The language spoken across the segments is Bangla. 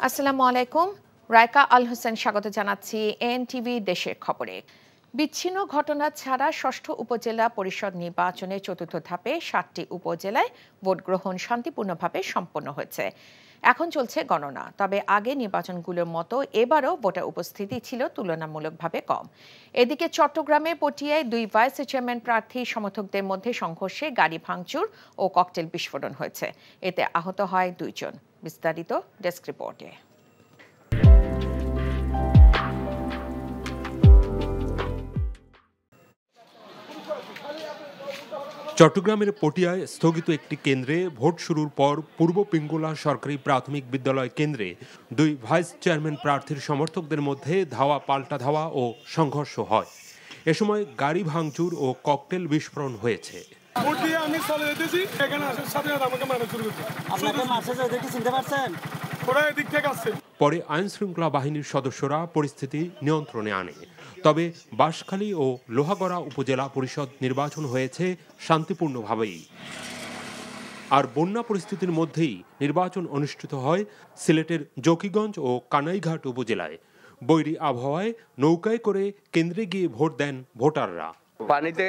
আসসালামু আলাইকুম। রায়কা আল হোসেন স্বাগত জানাচ্ছি এনটিভি দেশের খবরে। বিচ্ছিন্ন ঘটনা ছাড়া ষষ্ঠ উপজেলা পরিষদ নির্বাচনের চতুর্থ ধাপে ৭টি উপজেলায় ভোট গ্রহণ শান্তিপূর্ণভাবে সম্পন্ন হয়েছে। এখন চলছে গণনা। তবে আগে নির্বাচনগুলোর মতো এবারও ভোটার উপস্থিতি ছিল তুলনামূলকভাবে কম। এদিকে চট্টগ্রামে পটিয়ায় 2 ভাইস চেয়ারম্যান প্রার্থী সমর্থকদের মধ্যে সংঘর্ষে গাড়ি ভাঙচুর ও ককটেল বিস্ফোরণ হয়েছে। এতে আহত হয় 2 জন। বিস্তারিত ডেস্ক রিপোর্টে। চট্টগ্রামের পটিয়ায় স্থগিত একটি কেন্দ্রে ভোট শুরুর পর পূর্ব পিঙ্গলা সরকারি প্রাথমিক বিদ্যালয় কেন্দ্রে 2 ভাইস চেয়ারম্যান প্রার্থীর সমর্থকদের মধ্যে ধাওয়া পাল্টা ধাওয়া ও সংঘর্ষ হয়। এ সময় গাড়ি ভাঙচুর ও ককটেল বিস্ফোরণ হয়েছে। পরে আইনশৃঙ্খলা বাহিনীর সদস্যরা পরিস্থিতি নিয়ন্ত্রণে আনে। তবে বাঁশখালী ও লোহাগড়া উপজেলা পরিষদ নির্বাচন হয়েছে শান্তিপূর্ণভাবেই। আর বন্যা পরিস্থিতির মধ্যেই নির্বাচন অনুষ্ঠিত হয় সিলেটের জকিগঞ্জ ও কানাইঘাট উপজেলায়। বৈরী আবহাওয়ায় নৌকায় করে কেন্দ্রে গিয়ে ভোট দেন ভোটাররা। পানিতে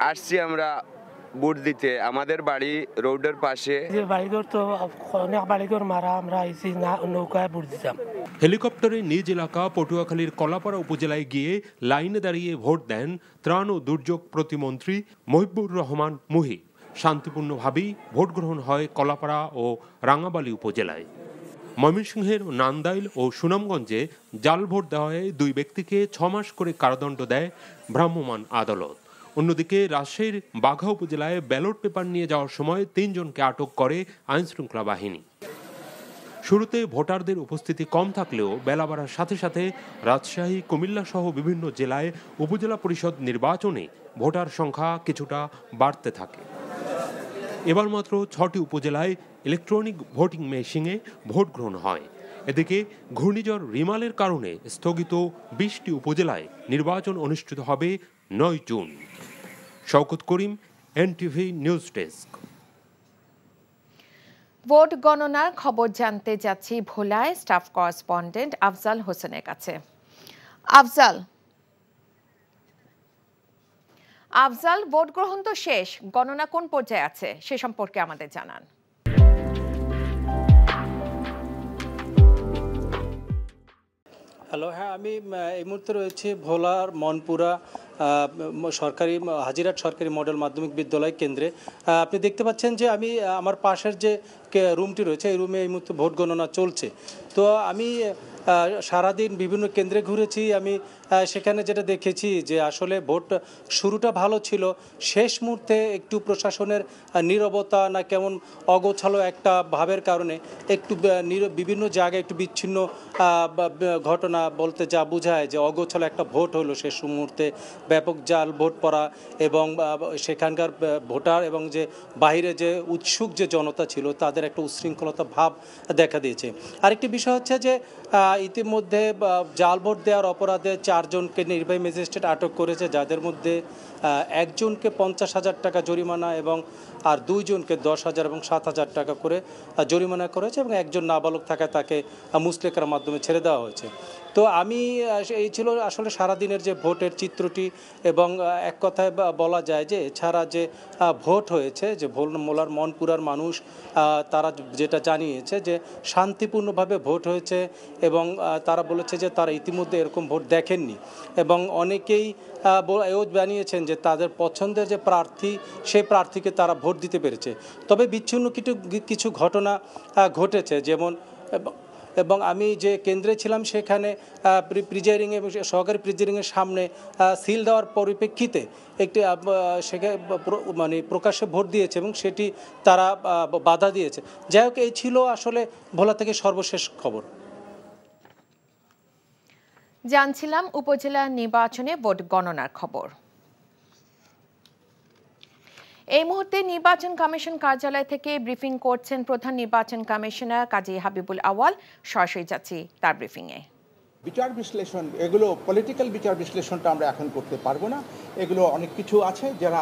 আসছি আমরা ভোট দিতে, আমাদের বাড়ি রোডের পাশে। হেলিকপ্টারে নিজ এলাকা পটুয়াখালীর কলাপাড়া উপজেলায় গিয়ে লাইনে দাঁড়িয়ে ভোট দেন ত্রাণ ও দুর্যোগ প্রতিমন্ত্রী মহিবুর রহমান মুহি। শান্তিপূর্ণভাবেই ভোট গ্রহণ হয় কলাপাড়া ও রাঙাবালী উপজেলায়। ময়মনসিংহের নান্দাইল ও সুনামগঞ্জে জাল ভোট দেওয়ায় 2 ব্যক্তিকে 6 মাস করে কারাদণ্ড দেয় ভ্রাম্যমাণ আদালত। অন্যদিকে রাজশাহীর বাঘা উপজেলায় ব্যালট পেপার নিয়ে যাওয়ার সময় 3 জনকে আটক করে আইনশৃঙ্খলা বাহিনী। শুরুতে ভোটারদের উপস্থিতি কম থাকলেও বেলা বাড়ার সাথে সাথে রাজশাহী, কুমিল্লা সহ বিভিন্ন জেলায় উপজেলা পরিষদ নির্বাচনে ভোটার সংখ্যা কিছুটা বাড়তে থাকে। এবার মাত্র 6টি উপজেলায় ইলেকট্রনিক ভোটিং মেশিনে ভোট গ্রহণ হয়। এদিকে ঘূর্ণিঝড় রিমালের কারণে স্থগিত 20টি উপজেলায় নির্বাচন অনুষ্ঠিত হবে 9 জুন। শওকত করিম, এনটিভি নিউজ ডেস্ক। ভোট গণনার খবর জানতে যাচ্ছি ভোলায় স্টাফ করেসপন্ডেন্ট আফজাল হোসেনের কাছে। আফজাল, ভোট গ্রহণ তো শেষ, গণনা কোন পর্যায়ে আছে সে সম্পর্কে আমাদের জানান। হ্যালো, হ্যাঁ, আমি এই মুহূর্তে রয়েছি ভোলার মনপুরা সরকারি হাজিরাট সরকারি মডেল মাধ্যমিক বিদ্যালয় কেন্দ্রে। আপনি দেখতে পাচ্ছেন যে আমি আমার পাশের যে রুমটি রয়েছে এই রুমে এই মুহূর্তে ভোট গণনা চলছে। তো আমি সারাদিন বিভিন্ন কেন্দ্রে ঘুরেছি। আমি সেখানে যেটা দেখেছি যে আসলে ভোট শুরুটা ভালো ছিল, শেষ মুহূর্তে একটু প্রশাসনের নীরবতা না কেমন অগোছালো একটা ভাবের কারণে একটু বিভিন্ন জায়গায় একটু বিচ্ছিন্ন ঘটনা বলতে যা বোঝায় যে অগোছালো একটা ভোট হলো শেষ মুহূর্তে, ব্যাপক জাল ভোট পড়া এবং সেখানকার ভোটার এবং যে বাইরে যে উৎসুক যে জনতা ছিল তাদের একটা উচ্ছৃঙ্খলতা ভাব দেখা দিয়েছে। আরেকটি বিষয় হচ্ছে যে ইতিমধ্যে জাল ভোট দেওয়ার অপরাধে 4 জনকে নির্বাহী ম্যাজিস্ট্রেট আটক করেছে, যাদের মধ্যে একজনকে 50,000 টাকা জরিমানা এবং আর 2 জনকে 10,000 এবং 7,000 টাকা করে জরিমানা করেছে এবং একজন নাবালক থাকায় তাকে মুচলেকার মাধ্যমে ছেড়ে দেওয়া হয়েছে। তো আমি এই ছিল আসলে সারাদিনের যে ভোটের চিত্রটি এবং এক কথায় বলা যায় যে এছাড়া যে ভোট হয়েছে যে ভোলার মনপুরার মানুষ তারা যেটা জানিয়েছে যে শান্তিপূর্ণভাবে ভোট হয়েছে এবং তারা বলেছে যে তারা ইতিমধ্যে এরকম ভোট দেখেননি এবং অনেকেই এও জানিয়েছেন যে তাদের পছন্দের যে প্রার্থী সেই প্রার্থীকে তারা ভোট দিতে পেরেছে। তবে বিচ্ছিন্ন কিছু ঘটনা ঘটেছে, যেমন এবং আমি যে কেন্দ্রে ছিলাম সেখানে প্রিজাইডিংয়ে সহকারী প্রিজাইডিংয়ের সামনে সিল দেওয়ার পরিপ্রেক্ষিতে একটি সেখানে মানে প্রকাশ্যে ভোট দিয়েছে এবং সেটি তারা বাধা দিয়েছে। যাই হোক, এই ছিল আসলে ভোলা থেকে সর্বশেষ খবর। জানছিলাম উপজেলা নির্বাচনে ভোট গণনার খবর। এই মুহূর্তে নির্বাচন কমিশন কার্যালয় থেকে ব্রিফিং করছেন প্রধান নির্বাচন কমিশনার কাজী হাবিবুল আওয়াল। সরাসরি যাচ্ছি তার ব্রিফিংয়ে। বিচার বিশ্লেষণ, এগুলো পলিটিক্যাল বিচার বিশ্লেষণটা আমরা এখন করতে পারবো না। এগুলো অনেক কিছু আছে যারা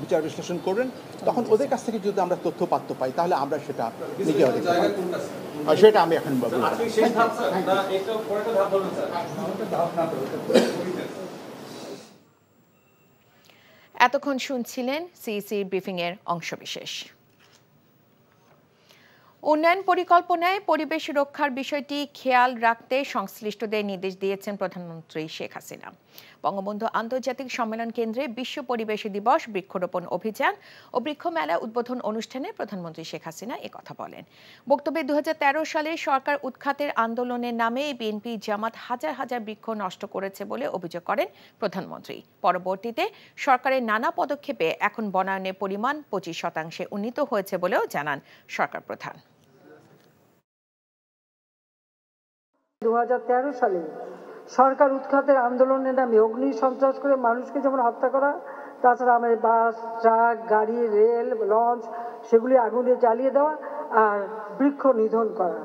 বিচার বিশ্লেষণ করবেন, তখন ওদের কাছ থেকে যদি আমরা তথ্য পাত্র পাই তাহলে আমরা সেটা নিজে সেটা আমি এখন এতক্ষণ শুনছিলেন সিইসির ব্রিফিং এর অংশবিশেষ। উন্নয়ন পরিকল্পনায় পরিবেশ রক্ষার বিষয়টি খেয়াল রাখতে সংশ্লিষ্টদের নির্দেশ দিয়েছেন প্রধানমন্ত্রী শেখ হাসিনা। বঙ্গবন্ধু আন্তর্জাতিক সম্মেলন কেন্দ্রে বিশ্ব পরিবেশ দিবস, বৃক্ষরোপণ অভিযান ও বৃক্ষ মেলা উদ্বোধন অনুষ্ঠানে প্রধানমন্ত্রী শেখ হাসিনা একথা বলেন। বক্তব্যে 2013 সালে সরকার উৎখাতের আন্দোলনের নামে বিএনপি জামাত হাজার হাজার বৃক্ষ নষ্ট করেছে বলে অভিযোগ করেন প্রধানমন্ত্রী। পরবর্তীতে সরকারের নানা পদক্ষেপে এখন বনায়নের পরিমাণ 25% উন্নীত হয়েছে বলেও জানান সরকার প্রধান। 2013 সালে সরকার উৎখাতের আন্দোলনের নামে অগ্নি সন্ত্রাস করে মানুষকে যেমন হত্যা করা, তাছাড়া আমাদের বাস, ট্রাক, গাড়ি, রেল, লঞ্চ সেগুলি আগুন দিয়ে জ্বালিয়ে দেওয়া আর বৃক্ষ নিধন করা,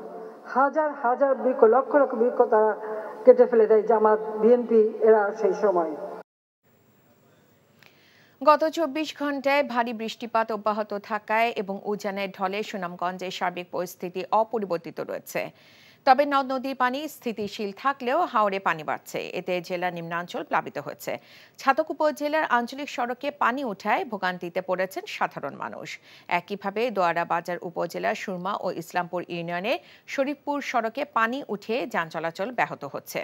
হাজার হাজার বৃক্ষ, লক্ষ লক্ষ বৃক্ষ তারা কেটে ফেলে দেয় জামাত, বিএনপি এরা সেই সময়। গত 24 ঘন্টায় ভারী বৃষ্টিপাত অব্যাহত থাকায় এবং উজানের ঢলে সুনামগঞ্জের সার্বিক পরিস্থিতি অপরিবর্তিত রয়েছে। তবে নদ নদীর পানি স্থিতিশীল থাকলেও হাওরে পানি বাড়ছে, এতে জেলার নিম্নাঞ্চল প্লাবিত হয়েছে। ছাতক উপজেলার আঞ্চলিক সড়কে পানি উঠায় ভোগান্তিতে পড়েছেন সাধারণ মানুষ। একইভাবে দোয়ারা বাজার উপজেলার সুরমা ও ইসলামপুর ইউনিয়নে শরীফপুর সড়কে পানি উঠে যান চলাচল ব্যাহত হচ্ছে।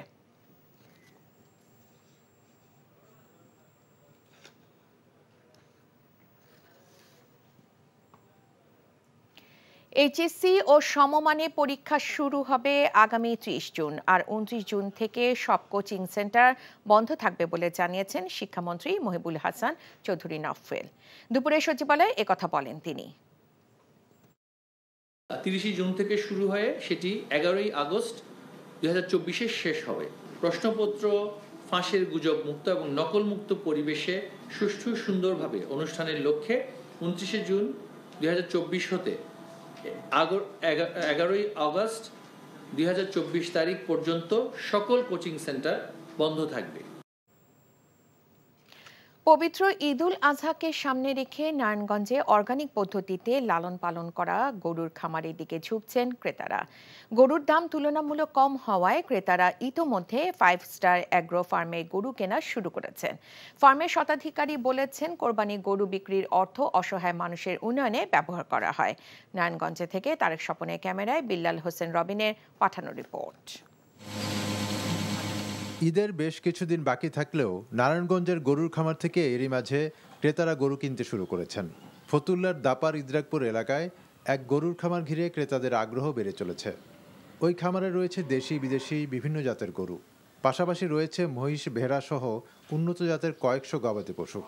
এইচএসসি ও সমমানের পরীক্ষা শুরু হবে আগামী 30 জুন, আর 29 জুন থেকে সব কোচিং সেন্টার বন্ধ থাকবে বলে জানিয়েছেন শিক্ষামন্ত্রী মহিবুল হাসান চৌধুরী নফেল। দুপুরে সচিবালয়ে একথা বলেন তিনি। 30 জুন থেকে শুরু হয়ে সেটি 11 আগস্ট 2024 শেষ হবে। প্রশ্নপত্র ফাঁসের গুজব মুক্ত এবং নকল মুক্ত পরিবেশে সুষ্ঠু সুন্দরভাবে অনুষ্ঠানের লক্ষ্যে 29 জুন 2024 হতে 11 আগস্ট 2024 তারিখ পর্যন্ত সকল কোচিং সেন্টার বন্ধ থাকবে। পবিত্র ঈদুল আজহাকে সামনে রেখে নারায়ণগঞ্জে অর্গানিক পদ্ধতিতে লালন পালন করা গরুর খামারের দিকে ঝুঁকছেন ক্রেতারা। গরুর দাম তুলনামূলক কম হওয়ায় ক্রেতারা ইতোমধ্যে 5 স্টার অ্যাগ্রো ফার্মে গরু কেনা শুরু করেছেন। ফার্মের শতাধিকারী বলেছেন, কোরবানি গরু বিক্রির অর্থ অসহায় মানুষের উন্নয়নে ব্যবহার করা হয়। নারায়ণগঞ্জে থেকে তারেক স্বপনের ক্যামেরায় বিল্লাল হোসেন রবিনের পাঠানো রিপোর্ট। ঈদের বেশ কিছুদিন বাকি থাকলেও নারায়ণগঞ্জের গরুর খামার থেকে এরই মাঝে ক্রেতারা গরু কিনতে শুরু করেছেন। ফতুল্লার দাপার ইদ্রাকপুর এলাকায় এক গরুর খামার ঘিরে ক্রেতাদের আগ্রহ বেড়ে চলেছে। ওই খামারে রয়েছে দেশি বিদেশি বিভিন্ন জাতের গরু, পাশাপাশি রয়েছে মহিষ, ভেড়া সহ উন্নত জাতের কয়েকশো গবাদি পশু।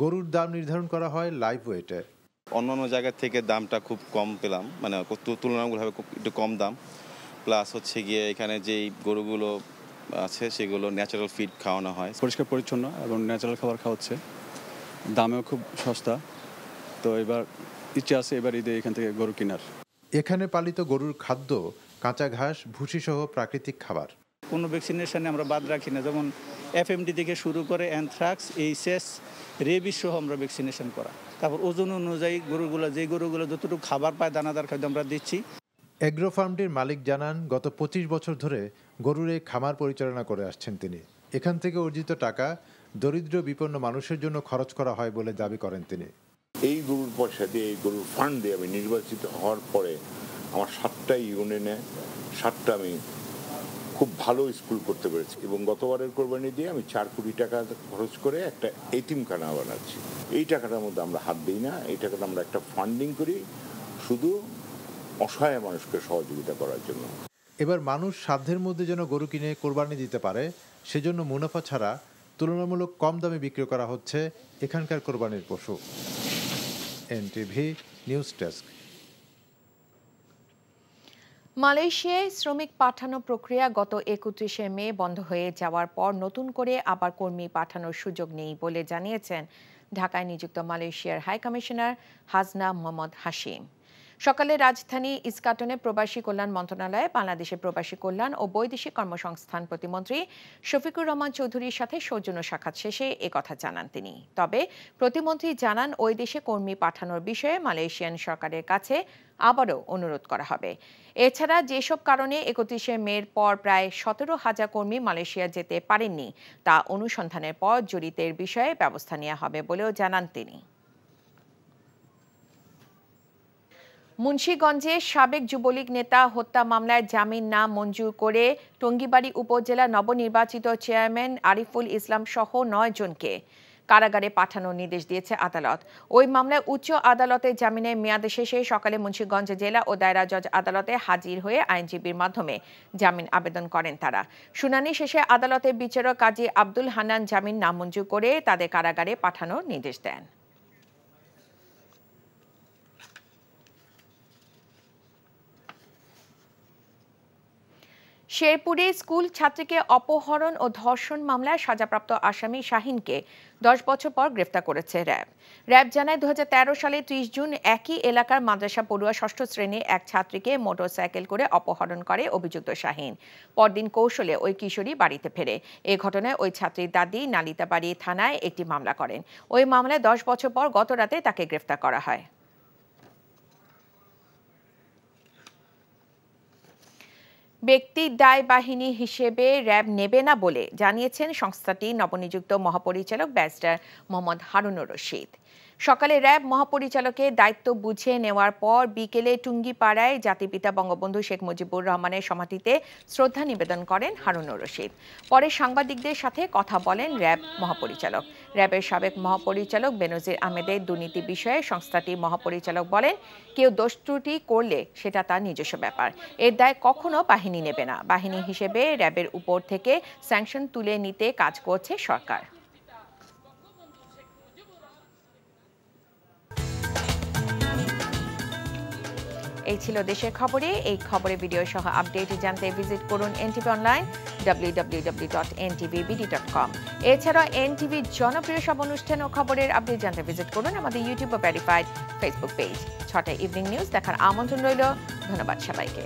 গরুর দাম নির্ধারণ করা হয় লাইভ ওয়েটে। অন্যান্য জায়গা থেকে দামটা খুব কম পেলাম, মানে তুলনামূলকভাবে একটু কম দাম। প্লাস হচ্ছে গিয়ে এখানে যেই গরুগুলো আছে সেগুলো ন্যাচারাল ফিড খাওয়ানো হয়, পরিষ্কার পরিচ্ছন্ন এবং ন্যাচারাল খাবার খাওয়াচ্ছে, দামেও খুব সস্তা। তো এবার ইচ্ছে আছে এবার ঈদে এখান থেকে গরু কেনার। এখানে পালিত গরুর খাদ্য কাঁচা ঘাস, ভুসি সহ প্রাকৃতিক খাবার। কোনো ভ্যাকসিনেশনে আমরা বাদ রাখি না, যেমন এফএমডি থেকে শুরু করে অ্যানথ্রাক্স, এইচএস, রেবিস সহ আমরা ভ্যাকসিনেশন করা। তারপর ওজন অনুযায়ী গরুগুলো যতটুকু খাবার পায় দানাদার খাদ্য আমরা দিচ্ছি। এগ্রো ফার্মটির মালিক জানান, গত 25 বছর ধরে গরুর এই খামার পরিচালনা করে আসছেন তিনি। এখান থেকে অর্জিত টাকা দরিদ্র বিপন্ন মানুষের জন্য খরচ করা হয় বলে দাবি করেন তিনি। এই গরুর পয়সা দিয়ে, এই গরুর ফান্ড দিয়ে আমি নির্বাচিত হওয়ার পরে আমার 7টা ইউনিয়নে 7টা আমি খুব ভালো স্কুল করতে পেরেছি, এবং গতবারের কোরবানি দিয়ে আমি 4 কোটি টাকা খরচ করে একটা এতিমখানা বানাচ্ছি। এই টাকাটার মধ্যে আমরা হাত দিই না, এই টাকাটা আমরা একটা ফান্ডিং করি শুধু অসহায় মানুষকে সহযোগিতা করার জন্য। এবার মানুষ সাধ্যের মধ্যে যেন গরু কিনে কোরবানি দিতে পারে, সেজন্য মুনাফা ছাড়া তুলনামূলক কম দামে বিক্রি করা হচ্ছে এখানকার কোরবানির পশু। NTV news desk. মালয়েশিয়ায় শ্রমিক পাঠানো প্রক্রিয়া গত 31 মে বন্ধ হয়ে যাওয়ার পর নতুন করে আবার কর্মী পাঠানোর সুযোগ নেই বলে জানিয়েছেন ঢাকায় নিযুক্ত মালয়েশিয়ার হাই কমিশনার হাজনা মোহাম্মদ হাশিম। সকালে রাজধানী ইস্কাটনে প্রবাসী কল্যাণ মন্ত্রণালয়ে বাংলাদেশের প্রবাসী কল্যাণ ও বৈদেশিক কর্মসংস্থান প্রতিমন্ত্রী শফিকুর রহমান চৌধুরীর সাথে সৌজন্য সাক্ষাৎ শেষে একথা জানান তিনি। তবে প্রতিমন্ত্রী জানান ওই দেশে কর্মী পাঠানোর বিষয়ে মালয়েশিয়ান সরকারের কাছে আবারও অনুরোধ করা হবে। এছাড়া যেসব কারণে 31শে মের পর প্রায় 17,000 কর্মী মালয়েশিয়া যেতে পারেননি তা অনুসন্ধানের পর জড়িতের বিষয়ে ব্যবস্থা নেওয়া হবে বলেও জানান তিনি। মুন্সিগঞ্জে সাবেক যুবলীগ নেতা হত্যা মামলায় জামিন না মঞ্জুর করে টঙ্গীবাড়ি উপজেলা নবনির্বাচিত চেয়ারম্যান আরিফুল ইসলাম সহ 9 জনকে কারাগারে পাঠানোর নির্দেশ দিয়েছে আদালত। ওই মামলায় উচ্চ আদালতে জামিনের মেয়াদ শেষে সকালে মুন্সিগঞ্জ জেলা ও দায়রা জজ আদালতে হাজির হয়ে আইনজীবীর মাধ্যমে জামিন আবেদন করেন তারা। শুনানি শেষে আদালতের বিচারক কাজী আব্দুল হান্নান জামিন নামঞ্জুর করে তাদের কারাগারে পাঠানোর নির্দেশ দেন। শেরপুরে স্কুল ছাত্রীকে অপহরণ ও ধর্ষণ মামলায় সাজাপ্রাপ্ত আসামি শাহিনকে 10 বছর পর গ্রেফতার করেছে র্যাব। র্যাব জানায় 2013 সালে 30 জুন একই এলাকার মাদ্রাসা পড়ুয়া 6ষ্ঠ শ্রেণীর এক ছাত্রীকে মোটরসাইকেল করে অপহরণ করে অভিযুক্ত শাহিন। পরদিন কৌশলে ওই কিশোরী বাড়িতে ফেরে। এ ঘটনায় ওই ছাত্রীর দাদি নালিতাবাড়ি থানায় একটি মামলা করেন। ওই মামলায় 10 বছর পর গত রাতে তাকে গ্রেফতার করা হয়। ব্যক্তি দায় বাহিনী হিসেবে র্যাব নেবে না বলে জানিয়েছেন সংস্থাটির নবনিযুক্ত মহাপরিচালক ব্যারিস্টার মোহাম্মদ হারুনুর রশিদ। সকালে র্যাব মহাপরিচালকের দায়িত্ব বুঝে নেওয়ার পর বিকেলে টুঙ্গিপাড়ায় জাতিপিতা বঙ্গবন্ধু শেখ মুজিবুর রহমানের সমাধিতে শ্রদ্ধা নিবেদন করেন হারুনুর রশিদ। পরে সাংবাদিকদের সাথে কথা বলেন র্যাব মহাপরিচালক। র্যাবের সাবেক মহাপরিচালক বেনজির আহমেদের দুর্নীতি বিষয়ে সংস্থাটির মহাপরিচালক বলেন, কেউ দোষ ত্রুটি করলে সেটা তার নিজস্ব ব্যাপার, এর দায় কখনো বাহিনী নেবে না। বাহিনী হিসেবে র্যাবের উপর থেকে স্যাংশন তুলে নিতে কাজ করছে সরকার। এই ছিল দেশের খবরে। এই খবরের ভিডিও সহ আপডেট জানতে ভিজিট করুন এনটিভি অনলাইন www.ntvbd.com। এছাড়া এনটিভির জনপ্রিয় সব অনুষ্ঠান ও খবরের আপডেট জানতে ভিজিট করুন আমাদের ইউটিউব ও ভেরিফাইড ফেসবুক পেজ। 6টায় ইভিনিং নিউজ দেখার আমন্ত্রণ রইল। ধন্যবাদ সবাইকে।